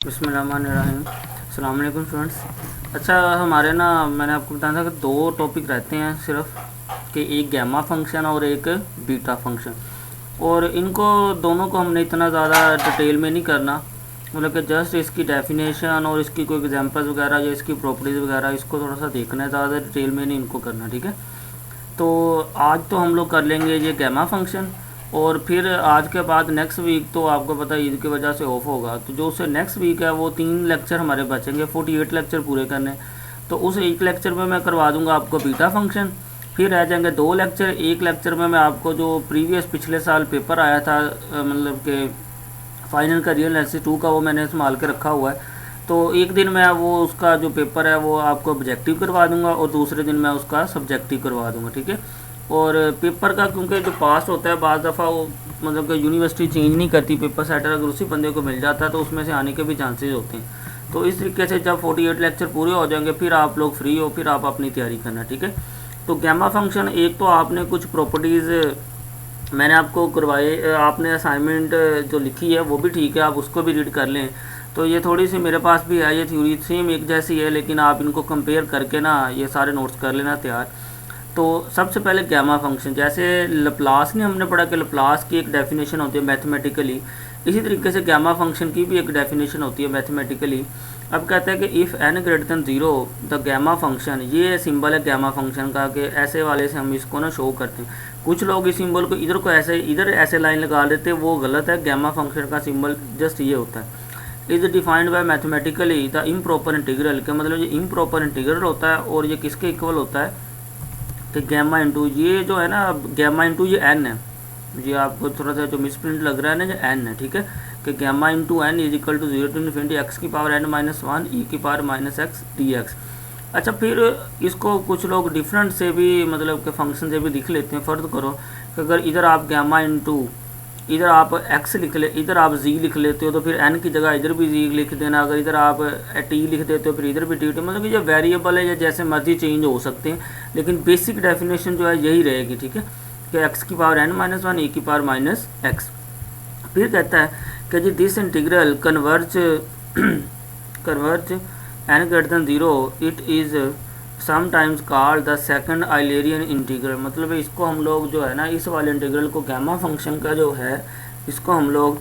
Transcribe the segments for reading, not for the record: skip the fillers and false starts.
बिस्मिल्लाहिर्रहमानिर्रहीम। अस्सलाम वालेकुम स्टूडेंट्स। अच्छा, हमारे मैंने आपको बताया था कि दो टॉपिक रहते हैं सिर्फ, कि एक गैमा फंक्शन और एक बीटा फंक्शन, और इनको दोनों को हमने इतना ज़्यादा डिटेल में नहीं करना, मतलब कि जस्ट इसकी डेफिनेशन और इसकी कोई एग्जांपल्स वगैरह या इसकी प्रॉपर्टीज़ वगैरह इसको थोड़ा सा देखना है, ज़्यादा डिटेल में नहीं इनको करना, ठीक है। तो आज तो हम लोग कर लेंगे ये गैमा फंक्शन, और फिर आज के बाद नेक्स्ट वीक तो आपको पता है ईद की वजह से ऑफ होगा, तो जो उससे नेक्स्ट वीक है वो 3 लेक्चर हमारे बचेंगे, 48 लेक्चर पूरे करने। तो उस एक लेक्चर में मैं करवा दूंगा आपको बीटा फंक्शन, फिर रह जाएंगे 2 लेक्चर। एक लेक्चर में मैं आपको जो प्रीवियस पिछले साल पेपर आया था, मतलब कि फाइनल का रियल एनालिसिस 2 का, वो मैंने संभाल के रखा हुआ है। तो एक दिन मैं वो उसका जो पेपर है वो आपको ऑब्जेक्टिव करवा दूंगा और दूसरे दिन मैं उसका सब्जेक्टिव करवा दूंगा, ठीक है। और पेपर का क्योंकि जो पास होता है बाज़ दफ़ा वो मतलब कि यूनिवर्सिटी चेंज नहीं करती, पेपर सेटर अगर उसी बंदे को मिल जाता है तो उसमें से आने के भी चांसेस होते हैं। तो इस तरीके से जब 48 लेक्चर पूरे हो जाएंगे फिर आप लोग फ्री हो, फिर आप अपनी तैयारी करना, ठीक है। तो गैमा फंक्शन, एक तो आपने कुछ प्रॉपर्टीज़ मैंने आपको करवाए, आपने असाइनमेंट जो लिखी है वो भी ठीक है, आप उसको भी रीड कर लें। तो ये थोड़ी सी मेरे पास भी है, ये थ्योरी सेम एक जैसी है, लेकिन आप इनको कंपेयर करके ये सारे नोट्स कर लेना तैयार। तो सबसे पहले गैमा फंक्शन, जैसे लप्लास ने हमने पढ़ा कि लप्लास की एक डेफिनेशन होती है मैथमेटिकली, इसी तरीके से गैमा फंक्शन की भी एक डेफिनेशन होती है मैथमेटिकली। अब कहते हैं कि if n greater than 0 the gamma function, ये सिंबल है गैमा फंक्शन का, कि ऐसे वाले से हम इसको शो करते हैं। कुछ लोग इस सिंबल को इधर ऐसे लाइन लगा देते हैं, वो गलत है। गैमा फंक्शन का सिंबल जस्ट ये होता है, is defined by mathematically the improper integral, के मतलब ये इम्प्रॉपर इंटीग्रल होता है, और ये किसके इक्वल होता है कि गैमा इंटू ये जो है ना, गैमा इंटू ये एन है, ये आपको थोड़ा सा जो मिसप्रिंट लग रहा है ना, जो एन है, ठीक है, कि gamma into n is equal to 0 to infinity x की पावर n माइनस 1 ई की power minus x d x. अच्छा, फिर इसको कुछ लोग डिफरेंट से भी मतलब के फंक्शन से भी लिख लेते हैं। फ़र्ज करो कि अगर इधर आप गैमा इंटू इधर आप x लिख ले, इधर आप z लिख लेते हो, तो फिर n की जगह इधर भी z लिख देना। अगर इधर आप t लिख देते हो फिर इधर भी t, मतलब ये वेरिएबल है, या जैसे मर्जी चेंज हो सकते हैं, लेकिन बेसिक डेफिनेशन जो है यही रहेगी, ठीक है, कि x की पावर n माइनस 1 ई की पावर माइनस एक्स। फिर कहता है कि जी this integral converge n greater than 0 it is sometimes called the second Eulerian integral, मतलब इसको हम लोग जो है ना, इस वाले इंटीग्रल को गैमा फंक्शन का जो है इसको हम लोग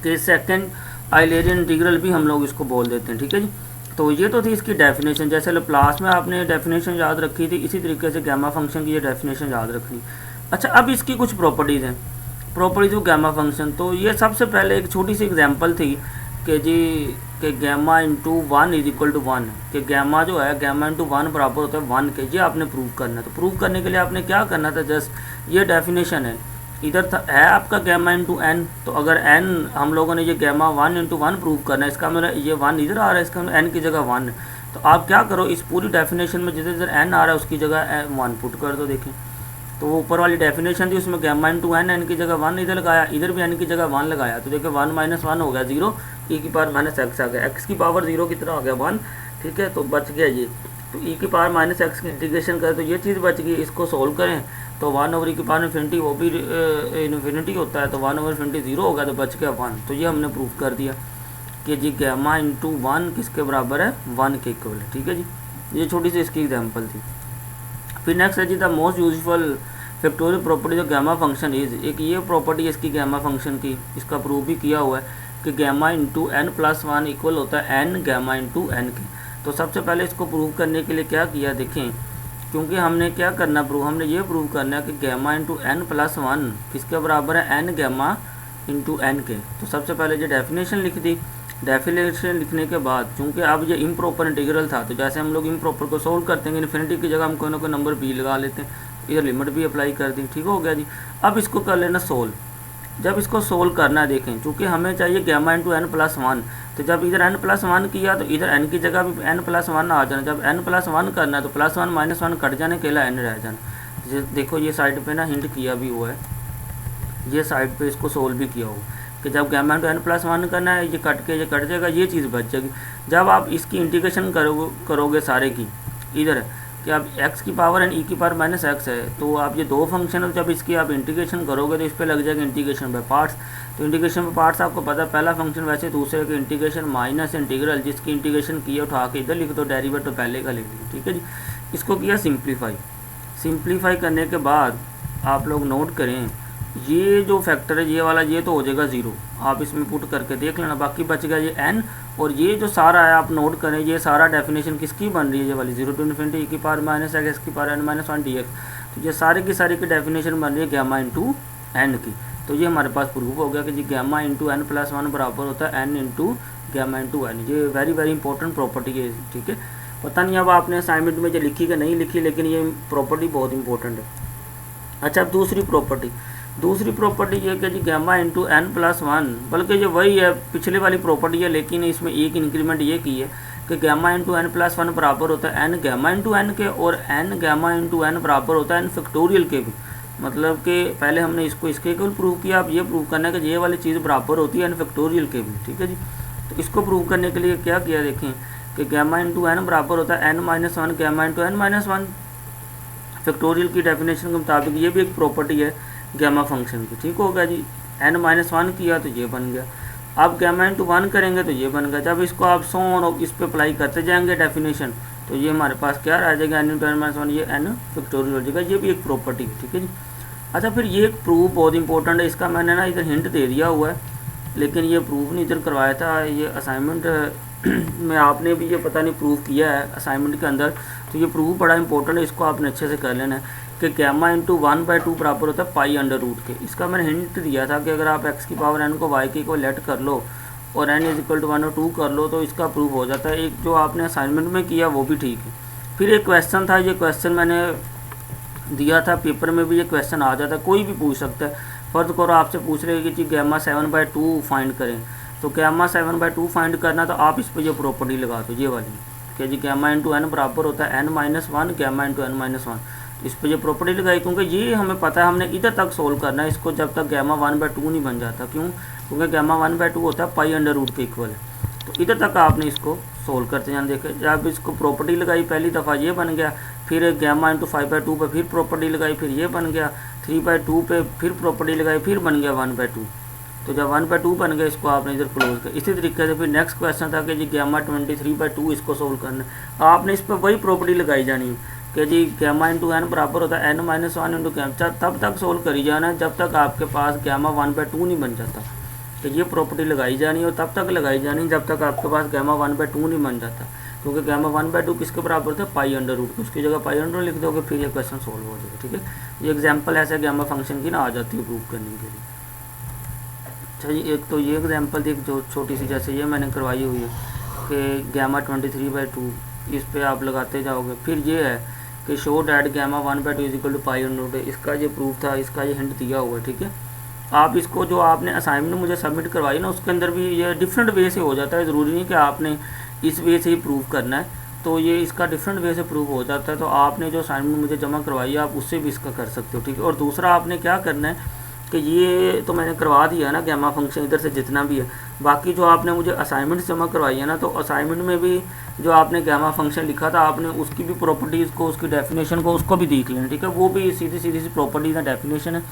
के सेकंड आइलेरियन इंटीग्रल भी हम लोग इसको बोल देते हैं, ठीक है जी। तो ये तो थी इसकी डेफिनेशन, जैसे लप्लास में आपने डेफिनेशन याद रखी थी, इसी तरीके से गैमा फंक्शन की ये डेफिनेशन याद रखनी। अच्छा, अब इसकी कुछ प्रॉपर्टीज़ हैं, प्रॉपर्टीज ऑफ गैमा फंक्शन। तो ये सबसे पहले एक छोटी सी एग्जांपल थी कि जी कि gamma into 1 is equal to 1, कि गैमा जो है गैमा इंटू 1 बराबर होता है 1 के, ये आपने प्रूव करना है। तो प्रूव करने के लिए आपने क्या करना था, जस्ट ये डेफिनेशन है, इधर था है आपका गैमा इंटू एन, तो अगर एन हम लोगों ने ये गैमा 1 इंटू 1 प्रूव करना है, इसका मतलब ये 1 इधर आ रहा है, इसका मतलब एन की जगह 1 है। तो आप क्या करो, इस पूरी डेफिनेशन में जिधर जिधर एन आ रहा है उसकी जगह 1 पुट कर दो। देखें तो वो ऊपर वाली डेफिनेशन थी, उसमें गैमा इंटू एन, एन की जगह 1 इधर लगाया, इधर भी एन की जगह 1 लगाया, तो देखिए 1 माइनस 1 हो गया 0, ई की पावर माइनस एक्स आ गया, एक्स की पावर 0 की तरह हो गया 1, ठीक है, तो बच गया ये। तो ई की पावर माइनस एक्स की इंटीग्रेशन करें तो ये चीज़ बच गई, इसको सोल्व करें तो 1 ओवर ई की पावर इन्फिनिटी, वो भी इन्फिनिटी होता है, तो 1 ओवर इन्फिनिटी 0 होगा, तो बच गया 1। तो ये हमने प्रूफ कर दिया कि जी गैमा इंटू 1 किसके बराबर है, 1 के इक्वल है, ठीक है जी। ये छोटी सी इसकी एग्जाम्पल थी। फिर नेक्स्ट है जी the most useful factorial property जो गैमा फंक्शन इज, एक ये प्रॉपर्टी है इसकी गैमा फंक्शन की, इसका प्रूव भी किया हुआ है कि gamma into n plus 1 equal होता है एन गैमा इंटू एन के। तो सबसे पहले इसको प्रूव करने के लिए क्या किया, देखें, क्योंकि हमने क्या करना प्रूव, हमने ये प्रूव करना है कि गैमा इंटू एन प्लस 1 किसके बराबर है, एन गैमा इंटू एन के। तो सबसे पहले ये डेफिनेशन लिख दी, डेफिनेशन लिखने के बाद चूँकि अब ये इम्प्रॉपर इंटीग्रल था, तो जैसे हम लोग इम्प्रॉपर को सोल्व करते हैं, इन्फिनिटी की जगह हम कोई ना कोई नंबर बी लगा लेते हैं, इधर लिमिट भी अप्लाई कर दी, ठीक हो गया जी। अब इसको कर लेना सोल्व। जब इसको सोल्व करना है, देखें, चूँकि हमें चाहिए गैमा इंटू एन प्लस 1, तो जब इधर एन प्लस 1 किया तो इधर एन की जगह भी एन प्लस 1 आ जाना। जब एन प्लस 1 करना है तो प्लस 1 माइनस 1 कट जाने, अकेला एन रह जाना। देखो ये साइड पे ना हिंट किया भी हुआ है, ये साइड पे इसको सोल्व भी किया हुआ कि जब गैमा इंटू एन प्लस 1 करना है, ये कट के ये कट जाएगा, ये चीज़ बच जाएगी। जब आप इसकी इंटीग्रेशन करोगे सारे की, इधर कि आप x की पावर एंड ई की पावर माइनस एक्स है, तो आप ये दो फंक्शन, जब इसकी आप इंटीग्रेशन करोगे तो इस पर लग जाएगा इंटीग्रेशन बाय पार्ट्स। तो इंटीग्रेशन में पार्ट्स आपको पता है, पहला फंक्शन वैसे दूसरे के इंटीग्रेशन माइनस इंटीग्रल, जिसकी इंटीग्रेशन किया उठा के इधर लिख दो, डेरिवेटिव तो पहले का लिख लो, ठीक है जी। इसको किया सिंप्लीफाई, सिंप्लीफाई करने के बाद आप लोग नोट करें ये जो फैक्टर है ये वाला ये तो हो जाएगा 0, आप इसमें पुट करके देख लेना, बाकी बच गया ये n, और ये जो सारा है आप नोट करें ये सारा डेफिनेशन किसकी बन रही है, ये वाली 0 to इन्फिनिटी e की पावर माइनस एक्स की पावर n माइनस 1 dx, तो ये सारे की सारी की डेफिनेशन बन रही है गैमा इंटू एन की। तो ये हमारे पास प्रूफ हो गया कि जी गैमा इंटू एन प्लस 1 बराबर होता है n into gamma into n. ये वेरी वेरी इंपॉर्टेंट प्रॉपर्टी है, ठीक है। पता नहीं अब आपने असाइनमेंट में जो लिखी कि नहीं लिखी, लेकिन ये प्रॉपर्टी बहुत इंपॉर्टेंट है। अच्छा, अब दूसरी प्रॉपर्टी ये कि जी गैमा इंटू एन प्लस 1, बल्कि ये वही है पिछले वाली प्रॉपर्टी है, लेकिन इसमें एक इंक्रीमेंट ये की है कि गैमा इंटू एन प्लस 1 बराबर होता है एन गैमा इंटू एन के, और एन गैमा इंटू एन बराबर होता है एन फैक्टोरियल के भी। मतलब कि पहले हमने इसको इसके केवल प्रूव किया, अब ये प्रूव करना है कि ये वाली चीज़ बराबर होती है एन फैक्टोरियल के भी, ठीक है जी। तो इसको प्रूव करने के लिए क्या किया, देखें कि गैमा इंटू एन बराबर होता है n minus 1 gamma into n minus 1 factorial की डेफिनेशन के मुताबिक। ये भी एक प्रॉपर्टी है गैमा फंक्शन की, ठीक हो गया जी। n माइनस 1 किया तो ये बन गया, अब गैमा इंटू 1 करेंगे तो ये बन गया। जब इसको आप सो और इस पे अप्लाई करते जाएंगे डेफिनेशन, तो ये हमारे पास क्या रह जाएगा, n इंटू एन माइनस 1, ये n फैक्टोरियल हो जाएगा। ये भी एक प्रॉपर्टी है, ठीक है जी। अच्छा, फिर ये एक प्रूफ बहुत इंपॉर्टेंट है, इसका मैंने ना इधर हिंट दे दिया हुआ है, लेकिन ये प्रूफ नहीं इधर करवाया था, ये असाइनमेंट में आपने भी ये पता नहीं प्रूफ किया है असाइनमेंट के अंदर, तो ये प्रूफ बड़ा इंपॉर्टेंट है, इसको आपने अच्छे से कर लेना है कि गैमा इंटू 1/2 बराबर होता है पाई अंडर रूट के। इसका मैंने हिंट दिया था कि अगर आप x की पावर n को y के इक्वल लेट कर लो और n इज इक्वल टू 1 और 2 कर लो तो इसका प्रूफ हो जाता है। एक जो आपने असाइनमेंट में किया वो भी ठीक है। फिर एक क्वेश्चन था, ये क्वेश्चन मैंने दिया था पेपर में भी, ये क्वेश्चन आ जाता है, कोई भी पूछ सकता है। फर्ज करो आपसे पूछ रहे हैं कि गैमा 7/2 फाइंड करें, तो गैमा 7/2 फाइंड करना तो आप इस पर ये प्रॉपर्टी लगा दो, ये वाली कि जी गैमा इंटू एन बराबर होता है n minus 1 gamma into n minus 1। इस पर ये प्रॉपर्टी लगाई, क्योंकि ये हमें पता है हमने इधर तक सोल्व करना है इसको, जब तक गैमा 1/2 नहीं बन जाता। क्यों? क्योंकि गैमा 1/2 होता है पाई अंडर रूट के इक्वल है। तो इधर तक आपने इसको सोल्व करते जाना। देखें, जब इसको प्रॉपर्टी लगाई पहली दफ़ा ये बन गया, फिर गैमा इंटू 5/2 पे फिर प्रॉपर्टी लगाई, फिर ये बन गया, 3/2 पे फिर प्रॉपर्टी लगाई, फिर बन गया 1/2। तो जब 1/2 बन गया इसको आपने इधर क्लोज कर। इसी तरीके से फिर नेक्स्ट क्वेश्चन था कि जी गैमा 23/2 इसको सोल्व करना है। आपने इस पर वही प्रॉपर्टी लगाई जानी है कि जी गैमा इंटू एन बराबर होता है n माइनस 1 इंटू गैमा। तब तक सोल्व करी जाना है जब तक आपके पास गैमा 1/2 नहीं बन जाता। तो ये प्रॉपर्टी लगाई जानी और तब तक लगाई जानी जब तक आपके पास गैमा 1/2 नहीं बन जाता। क्योंकि गैमा 1/2 किसके बराबर था, पाई अंडर रूट। उसकी जगह पाई अंडर लिख दोगे, फिर ये क्वेश्चन सोल्व हो जाएगा। ठीक है, ये एग्जाम्पल ऐसे गैमा फंक्शन की ना आ जाती है प्रूव करने के लिए। अच्छा जी, एक तो ये एग्जाम्पल देख जो छोटी सी जैसे ये मैंने करवाई हुई है कि गैमा 23/2 इस पे आप लगाते जाओगे। फिर ये है कि show that gamma 1/2 is equal to pi under root. इसका ये प्रूफ था, इसका ये हिंट दिया हुआ है। ठीक है, आप इसको जो आपने असाइनमेंट मुझे सबमिट करवाई ना उसके अंदर भी ये डिफरेंट वे से हो जाता है। ज़रूरी नहीं कि आपने इस वे से ही प्रूव करना है, तो ये इसका डिफरेंट वे से प्रूव हो जाता है। तो आपने जो असाइनमेंट मुझे जमा करवाई है आप उससे भी इसका कर सकते हो। ठीक है, और दूसरा आपने क्या करना है कि ये तो मैंने करवा दिया है ना गैमा फंक्शन इधर से जितना भी है। बाकी जो आपने मुझे असाइनमेंट जमा करवाई है ना, तो असाइनमेंट में भी जो आपने गैमा फंक्शन लिखा था आपने उसकी भी प्रॉपर्टीज़ को, उसकी डेफिनेशन को, उसको भी देख लेना। ठीक है, वो भी सीधी सीधी सी प्रॉपर्टीज़ है, डेफिनेशन है,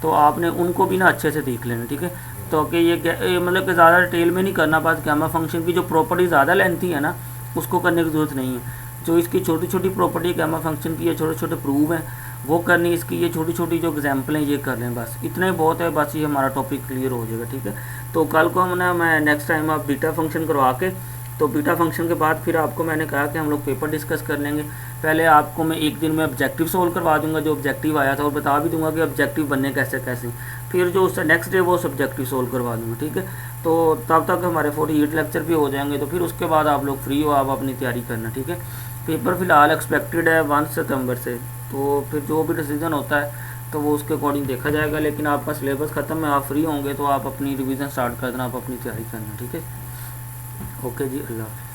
तो आपने उनको भी ना अच्छे से देख लेना। ठीक है, तो कि ये मतलब कि ज़्यादा डिटेल में नहीं करना। बस गैमा फंक्शन की जो प्रॉपर्टी ज़्यादा लेंथी है ना उसको करने की ज़रूरत नहीं है। जो इसकी छोटी छोटी प्रॉपर्टी गैमा फंक्शन की है, छोटे छोटे प्रूव हैं वो करनी, इसकी ये छोटी छोटी जो एग्जाम्पल हैं ये कर लें, बस इतना ही बहुत है। बस ये हमारा टॉपिक क्लियर हो जाएगा। ठीक है, तो कल को हम ना मैं नेक्स्ट टाइम आप बीटा फंक्शन करवा के, तो बीटा फंक्शन के बाद फिर आपको मैंने कहा कि हम लोग पेपर डिस्कस कर लेंगे। पहले आपको मैं एक दिन में ऑब्जेक्टिव सोल्व करवा दूंगा जो ऑब्जेक्टिव आया था, और बता भी दूंगा कि ऑब्जेक्टिव बनने कैसे कैसे। फिर जो उससे नेक्स्ट डे वो सब्जेक्टिव सोल्व करवा दूंगा। ठीक है, तो तब तक हमारे 48 लेक्चर भी हो जाएंगे। तो फिर उसके बाद आप लोग फ्री हो, आप अपनी तैयारी करना। ठीक है, पेपर फ़िलहाल एक्सपेक्टेड है 1 सितंबर से, तो फिर जो भी डिसीजन होता है तो वो उसके अकॉर्डिंग देखा जाएगा। लेकिन आपका सिलेबस ख़त्म है, आप फ्री होंगे तो आप अपनी रिवीजन स्टार्ट कर देना, आप अपनी तैयारी करना। ठीक है, ओके जी, अल्लाह हाफ़िज़।